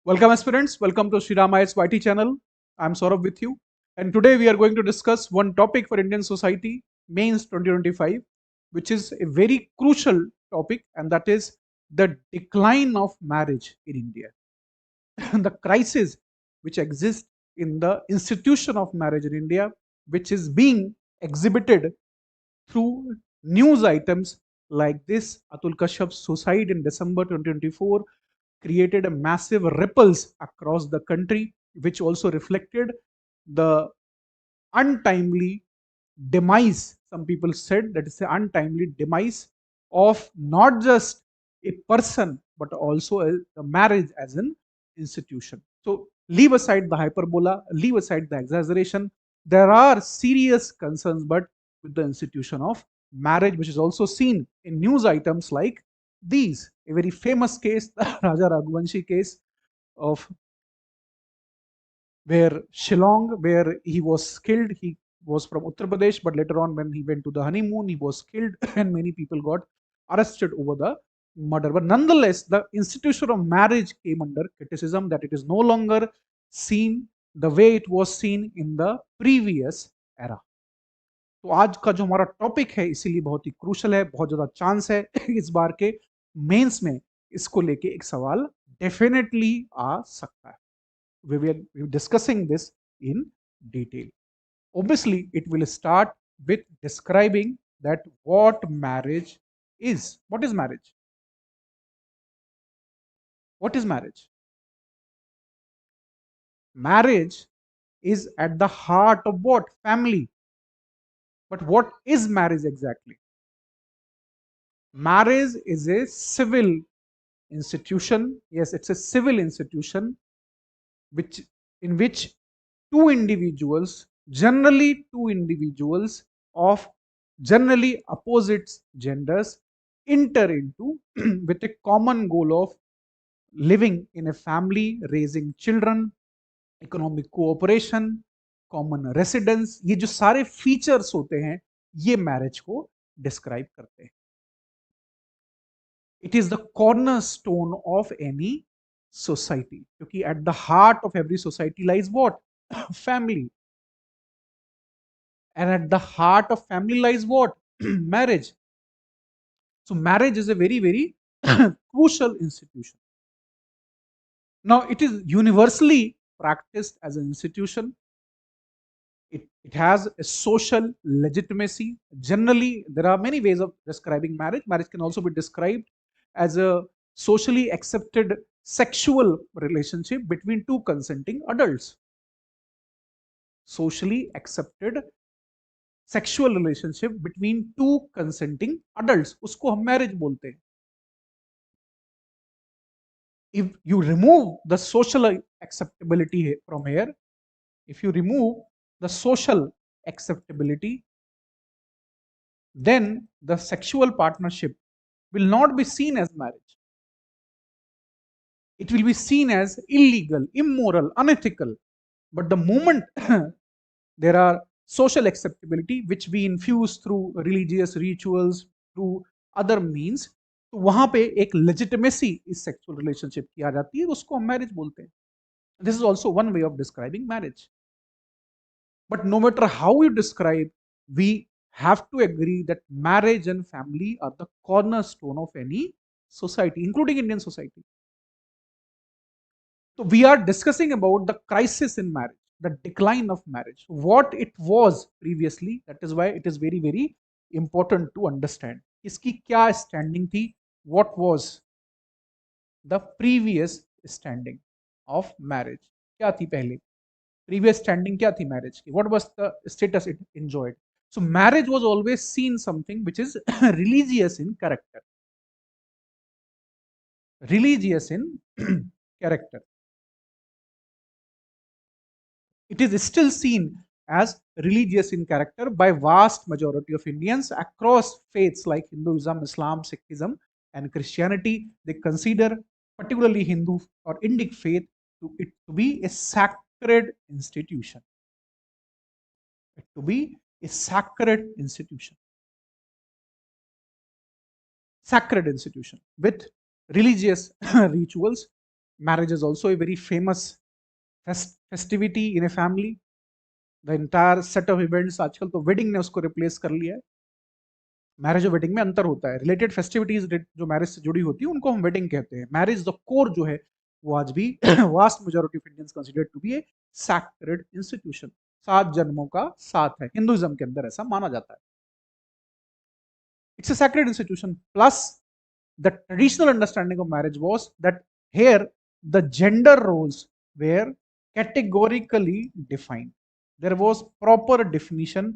Welcome aspirants, welcome to SRIRAM's YT channel. I'm Saurabh with you, and today we are going to discuss one topic for Indian society, Mains 2025, which is a very crucial topic, and that is the decline of marriage in India. The crisis which exists in the institution of marriage in India, which is being exhibited through news items like this. Atul Kashyap's suicide in December 2024 created a massive ripples across the country, which also reflected the untimely demise. Some people said that it's an untimely demise of not just a person but also a marriage as an institution. So leave aside the hyperbola, leave aside the exaggeration. There are serious concerns, but with the institution of marriage, which is also seen in news items like these. A very famous case, the Raja Raghuvanshi case of where Shillong, where he was killed. He was from Uttar Pradesh, but later on, when he went to the honeymoon, he was killed, and many people got arrested over the murder. But nonetheless, the institution of marriage came under criticism that it is no longer seen the way it was seen in the previous era. तो आज का जो हमारा topic है इसीलिए बहुत ही crucial है, बहुत ज्यादा चांस है इस बार के मेंस में इसको लेके एक सवाल डेफिनेटली आ सकता है. We will be discussing this in detail. Obviously, it will start with describing that what marriage is. What is marriage? What is marriage? Marriage is at the heart of what? Family. But what is marriage exactly? Marriage is a civil institution. Yes, it's a civil institution which in which generally two individuals of generally opposite genders enter into with a common goal of living in a family, raising children, economic cooperation, common residence. ये जो सारे features होते हैं ये marriage को describe करते हैं. It is the cornerstone of any society, क्योंकि at the heart of every society lies what? Family. And at the heart of family lies what? Marriage. So marriage is a very, very crucial institution. Now it is universally practiced as an institution. It has a social legitimacy. Generally, there are many ways of describing marriage. Marriage can also be described as a socially accepted sexual relationship between two consenting adults. Socially accepted sexual relationship between two consenting adults, उसको हम marriage बोलते हैं. If you remove the social acceptability from here, if you remove the social acceptability, then the sexual partnership will not be seen as marriage. It will be seen as illegal, immoral, unethical. But the moment there are social acceptability which we infuse through religious rituals, through other means, तो वहां पे एक legitimacy इस sexual relationship की आ जाती है, उसको हम marriage बोलते हैं. This is also one way of describing marriage. But no matter how you describe, we have to agree that marriage and family are the cornerstone of any society, including Indian society. So we are discussing about the crisis in marriage, the decline of marriage, what it was previously. That is why it is very, very important to understand. इसकी क्या standing थी? What was the previous standing of marriage? क्या थी पहले? Previous standing क्या थी marriage की? What was the status it enjoyed? So marriage was always seen something which is religious in character. Religious in character. It is still seen as religious in character by vast majority of Indians across faiths like Hinduism, Islam, Sikhism, and Christianity. They consider particularly Hindu or Indic faith it to be a sacred institution. To be a sacred institution. Sacred institution with religious rituals marriage is also a very famous festivity in a family. The entire set of events, आजकल तो wedding ने उसको replace कर लिया है. Marriage और wedding में अंतर होता है. रिलेटेड फेस्टिविटीज जो मैरिज से जुड़ी होती है उनको हम वेडिंग कहते हैं. मैरिज द कोर जो है वो आज भी vast majority of Indians consider to be a sacred institution. 7 जन्मों का साथ है, हिंदुइज्म के अंदर ऐसा माना जाता है. It's a sacred institution. Plus, the traditional understanding of marriage was that here the gender roles were categorically defined. There was proper definition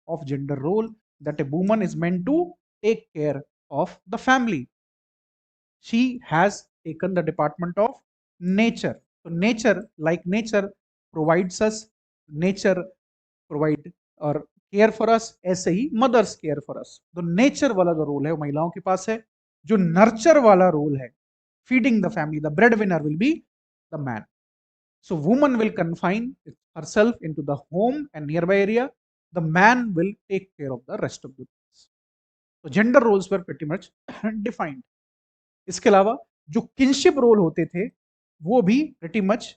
of gender role, that a woman is meant to take care of the family. She has taken the department of nature. So nature, like nature, provides us, nature provide और care for us, ऐसे ही mother's care for us. तो nature वाला जो role है वो महिलाओं के पास है. जो नर्चर वाला रोल है, feeding the family, the bread winner will be the man. So woman will confine herself into the home and nearby area. The man will take care of the rest of the things. So gender roles were pretty much defined. इसके अलावा जो kinship role होते थे वो भी pretty much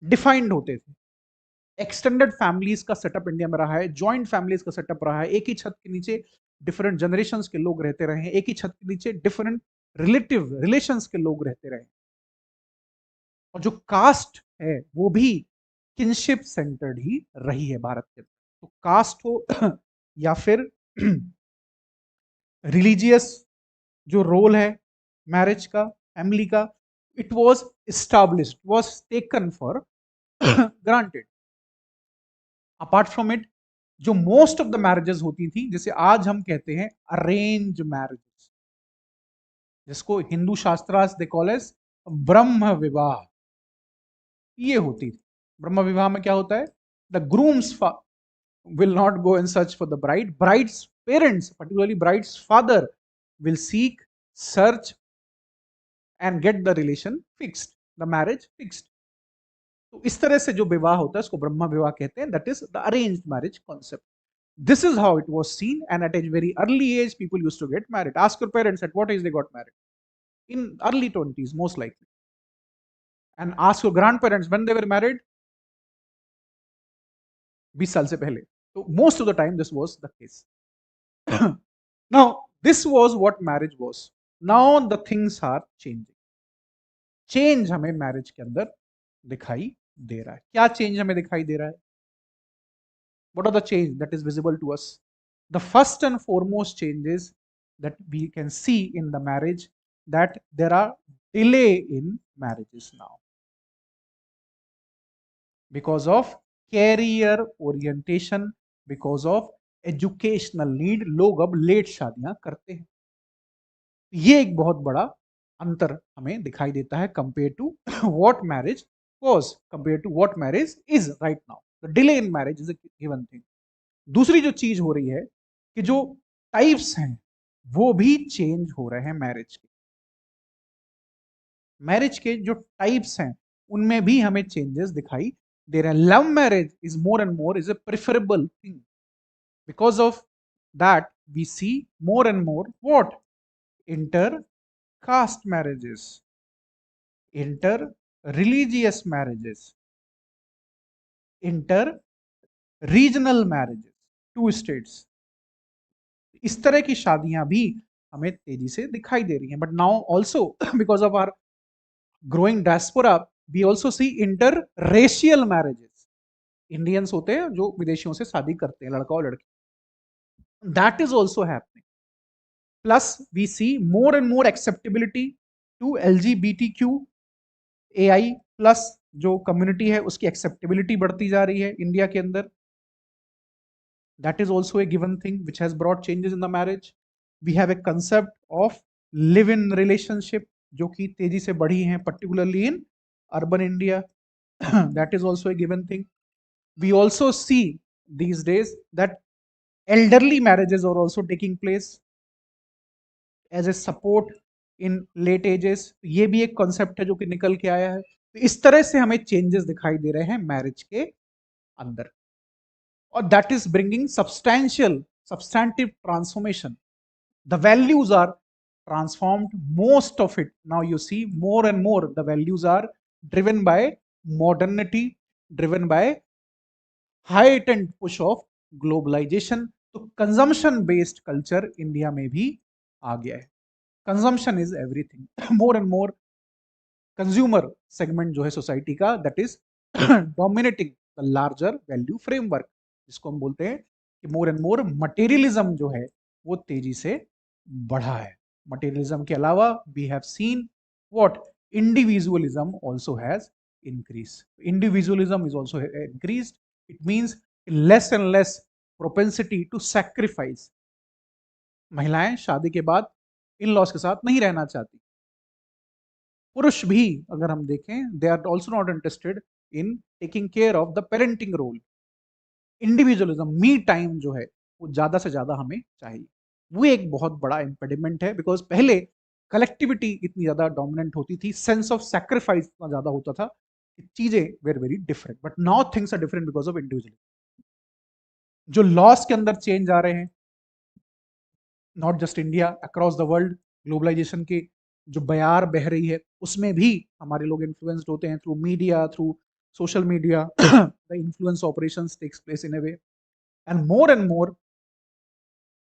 defined होते थे. Extended families का सेटअप इंडिया में रहा है, जॉइंट फैमिलीज का सेटअप रहा है. एक ही छत के नीचे डिफरेंट जनरेशंस के लोग रहते रहे हैं, एक ही छत के नीचे डिफरेंट रिलेटिव रिलेशंस के लोग रहते रहे. और जो कास्ट है वो भी किनशिप सेंटर्ड ही रही है भारत के अंदर. तो कास्ट हो या फिर रिलीजियस जो रोल है मैरिज का, फैमिली का, it was established, was taken for granted. Apart from it, जो मोस्ट ऑफ द मैरिजेस होती थी, जैसे आज हम कहते हैं अरेंज मैरिजेस, जिसको हिंदू शास्त्रार्थ दे कॉल एज ब्रह्म विवाह, ये होती थी. ब्रह्म विवाह में क्या होता है? The grooms will not go and search for the bride. Bride's parents, particularly bride's father, will seek, search and get the relation fixed, the marriage fixed. तो इस तरह से जो विवाह होता है उसको ब्रह्म विवाह कहते हैं. That is the arranged marriage concept. This is how it was seen, and at a very early age, people used to get married. Ask your parents at what age they got married. In early 20s, most likely. And ask your grandparents when they were married. 20 साल से पहले. So most of the time, this was the case. Now, this was what marriage was. Now the things are changing. Change हमें marriage के अंदर दिखाई दे रहा है. क्या change हमें दिखाई दे रहा है? What are the change that is visible to us? The first and foremost changes that we can see in the marriage, that there are delay in marriages now because of career orientation, because of educational need. लोग अब late शादियां करते हैं. ये एक बहुत बड़ा अंतर हमें दिखाई देता है compare to what marriage was, compare to what marriage is right now. The delay in marriage is a given thing. दूसरी जो चीज हो रही है कि जो टाइप्स हैं वो भी चेंज हो रहे हैं मैरिज के. मैरिज के जो टाइप्स हैं उनमें भी हमें चेंजेस दिखाई दे रहे हैं. Love marriage is more and more is a preferable thing. Because of that we see more and more what? Inter caste marriages, inter religious marriages, inter regional marriages, two states. इस तरह की शादियां भी हमें तेजी से दिखाई दे रही हैं. But now also because of our growing diaspora, we also see inter racial marriages. Indians होते हैं जो विदेशियों से शादी करते हैं, लड़का और लड़की. That is also happening. Plus we see more and more acceptability to LGBTQ AI plus जो कम्युनिटी है उसकी एक्सेप्टेबिलिटी बढ़ती जा रही है इंडिया के अंदर. That is also a given thing which has brought changes in the marriage. We have a concept of live in relationship जो कि तेजी से बढ़ी हैं, particularly in urban India. That is also a given thing. We also see these days that elderly marriages are also taking place as a support in late ages. ये भी एक concept है जो कि निकल के आया है. तो इस तरह से हमें चेंजेस दिखाई दे रहे हैं मैरिज के अंदर, और that is bringing substantial substantive transformation. The values are transformed most of it. Now you see more and more the values are driven by modernity, driven by heightened push of globalisation. तो consumption based culture India में भी आ गया है. Consumption is everything. More and more consumer segment जो है society का, that is dominating the larger value framework, जिसको हम बोलते हैं कि मोर एंड मोर मटेरियलिज्म जो है वो तेजी से बढ़ा है. मटेरियलिज्म के अलावा we have seen what individualism also has increased. Individualism is also increased. It means less and less propensity to sacrifice. महिलाएं शादी के बाद इन लॉज के साथ नहीं रहना चाहती. पुरुष भी अगर हम देखें, they are also not interested in taking care of the parenting role. Individualism, me time जो है वो ज्यादा से ज्यादा हमें चाहिए. वो एक बहुत बड़ा इंपेडिमेंट है, बिकॉज पहले कलेक्टिविटी इतनी ज्यादा डोमिनेंट होती थी, सेंस ऑफ सैक्रिफाइस इतना ज्यादा होता था कि चीजें were very different. But now things are different because of individualism. जो लॉस के अंदर चेंज आ रहे हैं, not just India, across the world, globalisation की जो बयार बह रही है उसमें भी हमारे लोग इन्फ्लुएंस्ड होते हैं through media, through social media. The influence operations takes place in a way, and more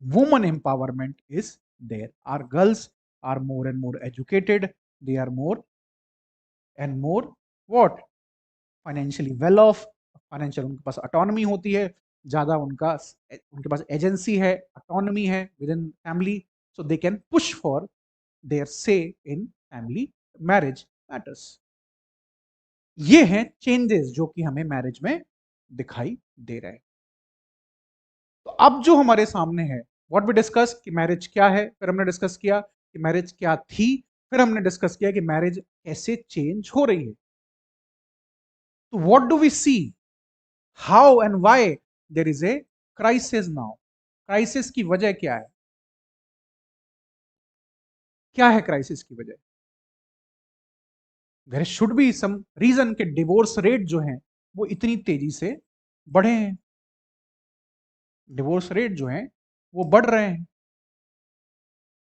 woman empowerment is there. Our girls are more and more educated, they are more and more what financially well off. Financial उनके पास autonomy होती है ज्यादा, उनके पास agency है, autonomy है with in family, so they can push for their से in family marriage matters. ये हैं चेंजेस जो कि हमें मैरिज में दिखाई दे रहे हैं. तो अब जो हमारे सामने है, व्हाट वी डिस्कस कि मैरिज क्या है, फिर हमने डिस्कस किया कि मैरिज क्या थी, फिर हमने डिस्कस किया कि मैरिज कैसे चेंज हो रही है. तो what do we see, how and why there is a crisis now. Crisis की वजह क्या है? क्या है क्राइसिस की वजह? There should be some reason के डिवोर्स रेट जो हैं वो इतनी तेजी से बढ़े हैं. डिवोर्स रेट जो हैं वो बढ़ रहे हैं.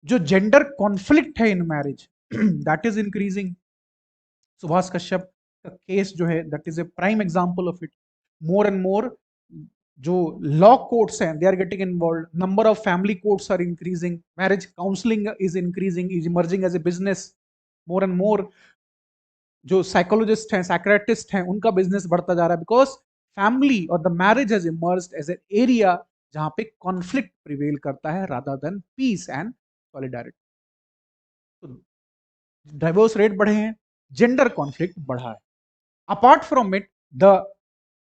जो जेंडर कॉन्फ्लिक्ट है in marriage, that is increasing. Subhash Kashyap का केस जो है, that is a prime example of it. More and more जो लॉ कोर्ट्स हैं, they are getting involved. Number of family courts are increasing. Marriage counselling is increasing, is emerging as a business. More and more जो psychologists हैं, psychiatrist हैं, उनका business बढ़ता जा रहा है, बिकॉज फैमिली और the marriage has emerged as an area जहां पे कॉन्फ्लिक्ट प्रिवेल करता है rather than peace and solidarity. तो डाइवोर्स रेट बढ़े हैं, जेंडर कॉन्फ्लिक्ट बढ़ा है. Apart from it, the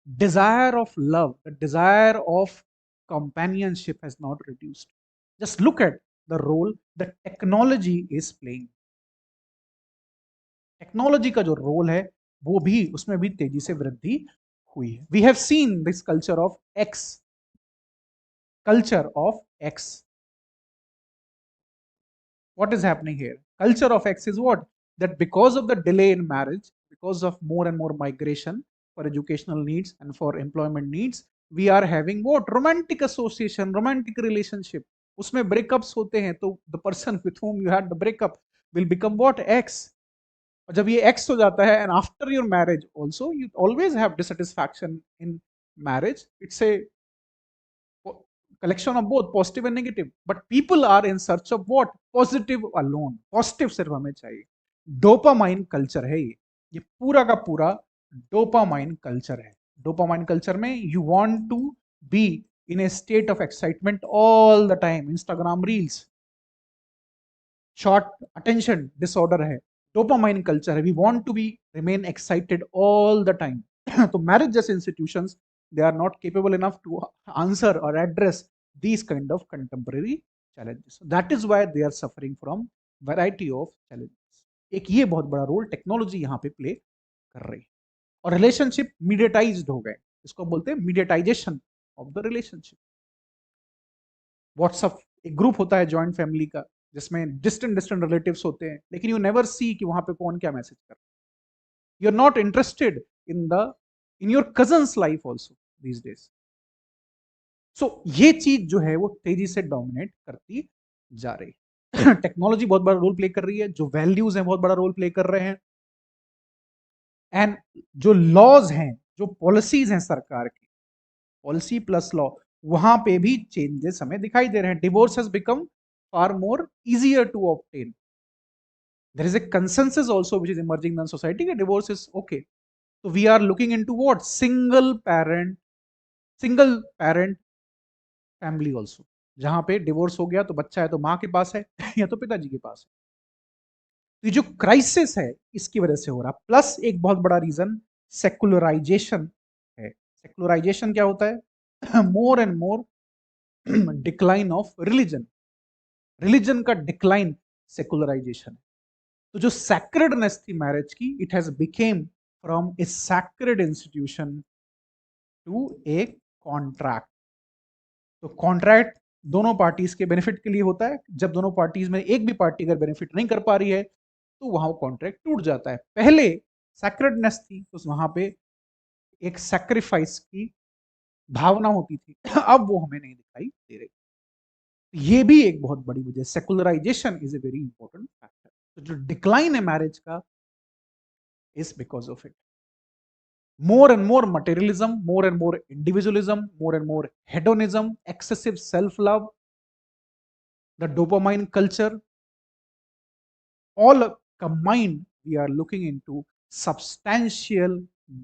desire of love, the desire of companionship has not reduced. Just look at the role that technology is playing. Technology का जो role है वो भी, उसमें भी तेजी से वृद्धि हुई है. We have seen this culture of ex. Culture of ex, what is happening here? Culture of X is what? That because of the delay in marriage, because of more and more migration for educational needs and for employment needs, we are having what? Romantic association, romantic relationship. उसमें breakups होते हैं, तो the person with whom you had the breakup will become what? X. और जब ये X हो जाता है, and after your marriage also, you always have dissatisfaction in marriage. It's a collection of both positive and negative, but people are in search of what? Positive alone. Positive सिर्फ हमें चाहिए. Dopamine culture है ये पूरा का पूरा dopamine culture है. Dopamine culture में you want to be in a state of excitement all the time. Instagram reels, short attention disorder है, डोपामाइन कल्चर है. We want to be remain excited all the time. तो marriage जैसे institutions, they are not capable enough to answer or address these kind of contemporary challenges. So that is why they are suffering from variety of challenges. एक ये बहुत बड़ा role technology यहाँ पे play कर रही है. और रिलेशनशिप मीडियटाइज्ड हो गए, इसको बोलते हैं मीडियटाइजेशन ऑफ द रिलेशनशिप. व्हाट्सएप एक ग्रुप होता है जॉइंट फैमिली का, जिसमें डिस्टेंट रिलेटिव्स होते हैं, लेकिन यू नेवर सी कि वहां पे कौन क्या मैसेज कर रहा है. You are not interested in your cousin's life also these days. So ये चीज जो है वो तेजी से डोमिनेट करती जा रही है. टेक्नोलॉजी बहुत बड़ा रोल प्ले कर रही है, जो वैल्यूज हैं बहुत बड़ा रोल प्ले कर रहे हैं, एंड जो लॉज हैं, जो पॉलिसीज हैं सरकार की, पॉलिसी प्लस लॉ, वहां पे भी चेंजेस हमें दिखाई दे रहे हैं. Divorce has become far more easier to obtain. There is a consensus also which is emerging in society कि divorce is okay. So we are looking into what? Single parent family also. जहां पे divorce हो गया तो बच्चा है तो माँ के पास है या तो पिताजी के पास है. तो ये जो क्राइसिस है इसकी वजह से हो रहा. प्लस एक बहुत बड़ा रीजन सेकुलराइजेशन है. सेकुलराइजेशन क्या होता है? More and more decline of religion. Religion का डिक्लाइन सेकुलराइजेशन. तो जो सैक्रेडनेस थी मैरिज की, it has become from a sacred institution to a contract. तो कॉन्ट्रैक्ट दोनों पार्टीज के बेनिफिट के लिए होता है. जब दोनों पार्टीज में एक भी पार्टी अगर बेनिफिट नहीं कर पा रही है तो वहां वो कॉन्ट्रैक्ट टूट जाता है. पहले सैक्रेडनेस थी तो वहां पे एक सैक्रिफाइस की भावना होती थी. अब वो हमें नहीं दिखाई दे रही. ये भी एक बहुत बड़ी वजह. Secularisation is a very important factor. तो जो डिक्लाइन है मैरिज का is because of it. More and more materialism, more and more individualism, more and more hedonism, excessive self-love, the dopamine culture, all combined, we are looking into substantial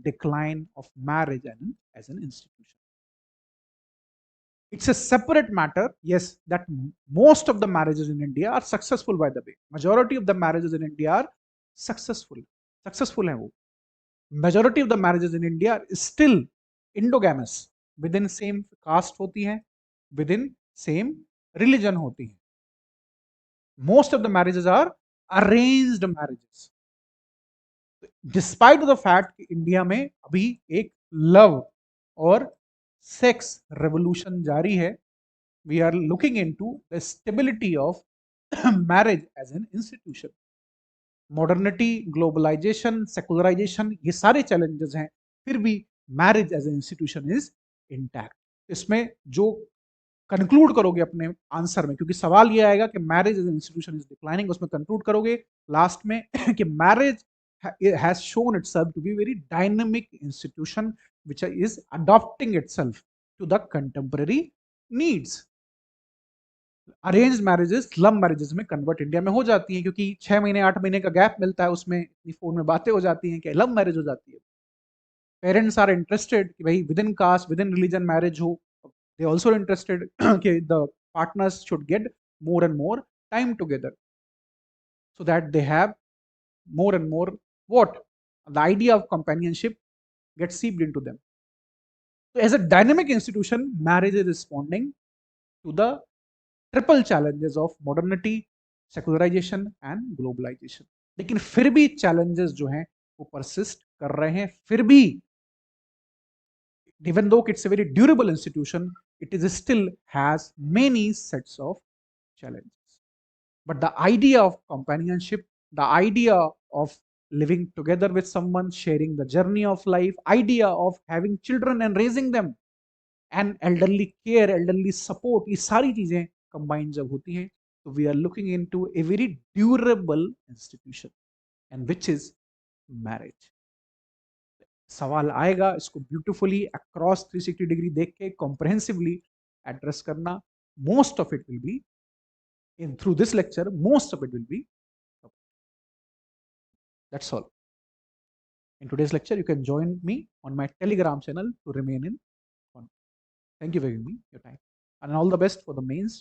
decline of marriage as an institution. It's a separate matter, yes, that most of the marriages in India are successful, by the way. Majority of the marriages in India are successful. Successful hai wo. Majority of the marriages in India are still endogamous. Within same caste होती हैं, within same religion होती हैं. Most of the marriages are arranged marriages. Despite the fact कि India में अभी एक love और sex revolution जारी है, we are looking into the stability of marriage as an institution. Modernity, globalisation, secularisation, ये सारे चैलेंजेस हैं, फिर भी marriage as A institution is intact. इसमें जो कंक्लूड करोगे अपने आंसर में, क्योंकि सवाल ये आएगा कि marriage as A institution is declining, उसमें कंक्लूड करोगे लास्ट में कि marriage has shown itself to be very dynamic institution which is adapting itself to the contemporary needs. Arrange marriages love marriages में कन्वर्ट इंडिया में हो जाती हैं, क्योंकि 6 महीने 8 महीने का गैप मिलता है, उसमें इतनी फोन में बातें हो जाती हैं कि लव मैरिज हो जाती है. पेरेंट्स आर इंटरेस्टेड कि भाई within caste within religion marriage हो. दे ऑल्सो इंटरेस्टेड कि the partners should get more and more time together so that they have more and more what the idea of companionship gets seeped into them. So as a dynamic institution, marriage is responding to the triple challenges of modernity, secularisation and globalisation. लेकिन फिर भी challenges जो हैं वो persist कर रहे हैं. फिर भी even though it's a very durable institution, it is still has many sets of challenges. But the idea of companionship, the idea of living together with someone, sharing the journey of life, idea of having children and raising them, and elderly care, elderly support, ये सारी चीजें combine जब होती हैं तो we are looking into a very durable institution and which is marriage. सवाल आएगा, इसको ब्यूटिफुली अक्रॉस 360 डिग्री देख के कॉम्प्रहेंसिवली एड्रेस करना. Most of it will be in through this lecture, most of it will be. That's all. In today's lecture, you can join me on my Telegram channel to remain in contact. Thank you for giving me your time, and all the best for the mains.